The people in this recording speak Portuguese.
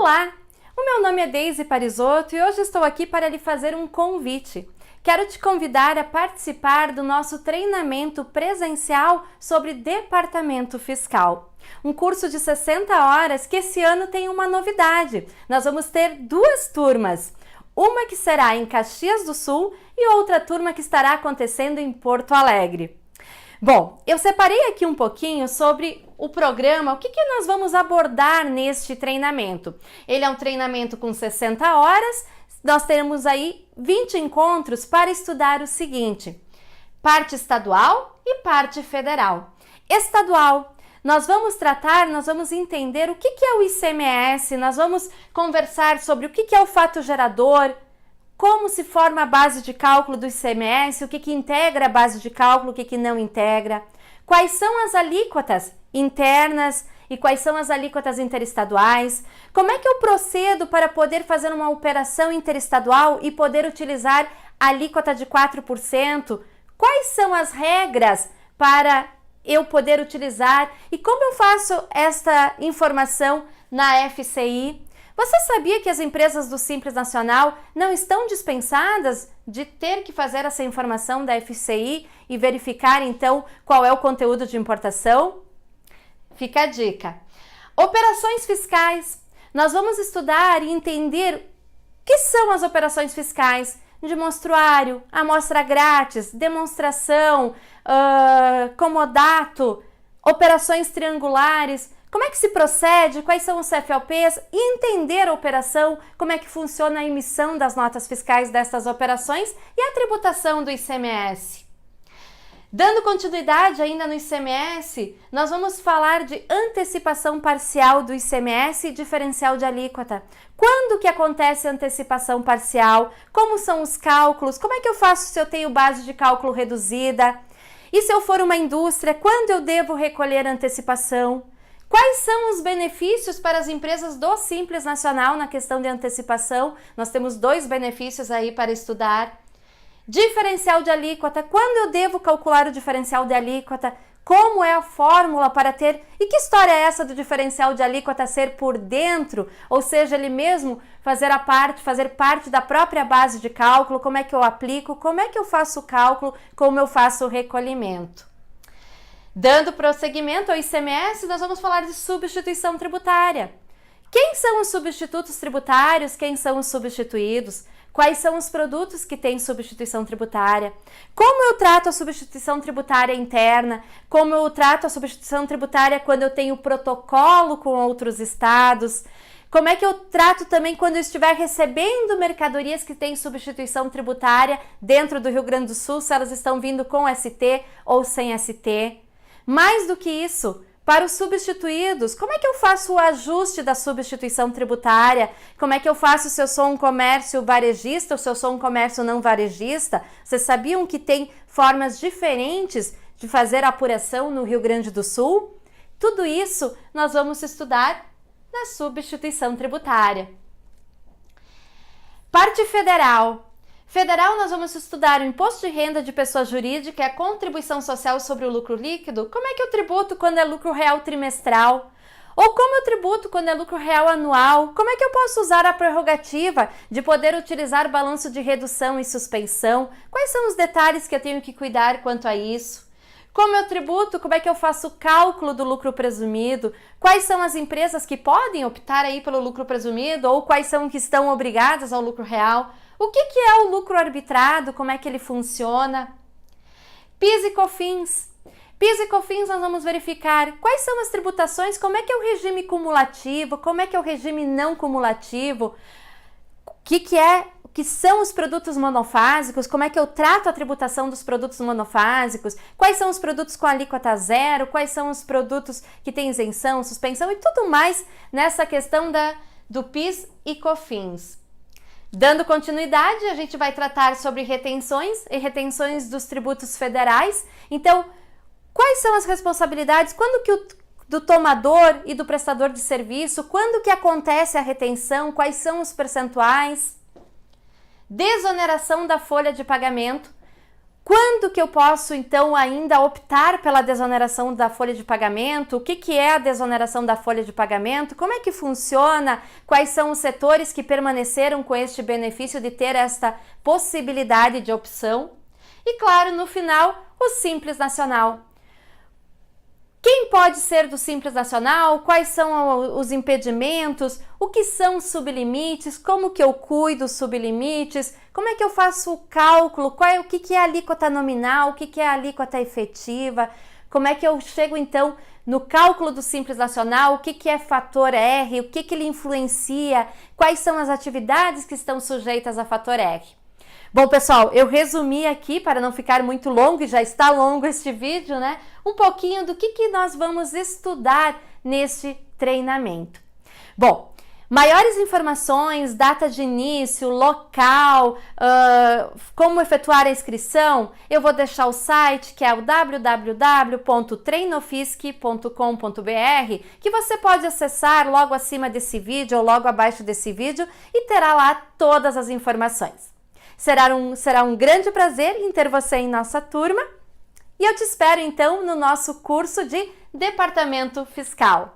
Olá, o meu nome é Deise Parisotto e hoje estou aqui para lhe fazer um convite. Quero te convidar a participar do nosso treinamento presencial sobre departamento fiscal. Um curso de 60 horas que esse ano tem uma novidade. Nós vamos ter duas turmas. Uma que será em Caxias do Sul e outra turma que estará acontecendo em Porto Alegre. Bom, eu separei aqui um pouquinho sobre o programa, o que nós vamos abordar neste treinamento. Ele é um treinamento com 60 horas, nós teremos aí 20 encontros para estudar o seguinte: parte estadual e parte federal. Estadual, nós vamos entender o que é o ICMS, nós vamos conversar sobre o que é o fato gerador, como se forma a base de cálculo do ICMS, o que integra a base de cálculo, o que não integra, quais são as alíquotas internas e quais são as alíquotas interestaduais, como é que eu procedo para poder fazer uma operação interestadual e poder utilizar a alíquota de 4%, quais são as regras para eu poder utilizar e como eu faço esta informação na FCI. Você sabia que as empresas do Simples Nacional não estão dispensadas de ter que fazer essa informação da FCI e verificar então qual é o conteúdo de importação? Fica a dica. Operações fiscais. Nós vamos estudar e entender o que são as operações fiscais de monstruário, amostra grátis, demonstração, comodato, operações triangulares. Como é que se procede, quais são os CFLPs e entender a operação, como é que funciona a emissão das notas fiscais dessas operações e a tributação do ICMS. Dando continuidade ainda no ICMS, nós vamos falar de antecipação parcial do ICMS e diferencial de alíquota. Quando que acontece a antecipação parcial? Como são os cálculos? Como é que eu faço se eu tenho base de cálculo reduzida? E se eu for uma indústria, quando eu devo recolher a antecipação? Quais são os benefícios para as empresas do Simples Nacional na questão de antecipação? Nós temos 2 benefícios aí para estudar. Diferencial de alíquota. Quando eu devo calcular o diferencial de alíquota? Como é a fórmula para ter? E que história é essa do diferencial de alíquota ser por dentro? Ou seja, ele mesmo fazer parte da própria base de cálculo? Como é que eu aplico? Como é que eu faço o cálculo? Como eu faço o recolhimento? Dando prosseguimento ao ICMS, nós vamos falar de substituição tributária. Quem são os substitutos tributários? Quem são os substituídos? Quais são os produtos que têm substituição tributária? Como eu trato a substituição tributária interna? Como eu trato a substituição tributária quando eu tenho protocolo com outros estados? Como é que eu trato também quando eu estiver recebendo mercadorias que têm substituição tributária dentro do Rio Grande do Sul, se elas estão vindo com ST ou sem ST? Mais do que isso, para os substituídos, como é que eu faço o ajuste da substituição tributária? Como é que eu faço se eu sou um comércio varejista ou se eu sou um comércio não varejista? Vocês sabiam que tem formas diferentes de fazer a apuração no Rio Grande do Sul? Tudo isso nós vamos estudar na substituição tributária. Parte federal. Federal, nós vamos estudar o imposto de renda de pessoa jurídica e a contribuição social sobre o lucro líquido. Como é que eu tributo quando é lucro real trimestral? Ou como eu tributo quando é lucro real anual? Como é que eu posso usar a prerrogativa de poder utilizar balanço de redução e suspensão? Quais são os detalhes que eu tenho que cuidar quanto a isso? Como eu tributo? Como é que eu faço o cálculo do lucro presumido? Quais são as empresas que podem optar aí pelo lucro presumido ou quais são que estão obrigadas ao lucro real? O que é o lucro arbitrado? Como é que ele funciona? PIS e COFINS. PIS e COFINS nós vamos verificar quais são as tributações, como é que é o regime cumulativo, como é que é o regime não cumulativo, o que são os produtos monofásicos, como é que eu trato a tributação dos produtos monofásicos, quais são os produtos com alíquota zero, quais são os produtos que têm isenção, suspensão e tudo mais nessa questão do PIS e COFINS. Dando continuidade, a gente vai tratar sobre retenções e retenções dos tributos federais. Então, quais são as responsabilidades? Quando que do tomador e do prestador de serviço? Quando que acontece a retenção? Quais são os percentuais? Desoneração da folha de pagamento. Quando que eu posso, então, ainda optar pela desoneração da folha de pagamento? O que é a desoneração da folha de pagamento? Como é que funciona? Quais são os setores que permaneceram com este benefício de ter esta possibilidade de opção? E, claro, no final, o Simples Nacional. Quem pode ser do Simples Nacional? Quais são os impedimentos? O que são sublimites? Como que eu cuido dos sublimites? Como é que eu faço o cálculo? O que é a alíquota nominal? O que é a alíquota efetiva? Como é que eu chego, então, no cálculo do Simples Nacional? O que é fator R? O que ele influencia? Quais são as atividades que estão sujeitas a fator R? Bom, pessoal, eu resumi aqui para não ficar muito longo, e já está longo este vídeo, né? Um pouquinho do que nós vamos estudar neste treinamento. Bom, maiores informações, data de início, local, como efetuar a inscrição, eu vou deixar o site, que é o www.treinofisc.com.br, que você pode acessar logo acima desse vídeo ou logo abaixo desse vídeo e terá lá todas as informações. Será um grande prazer em ter você em nossa turma e eu te espero então no nosso curso de Departamento Fiscal.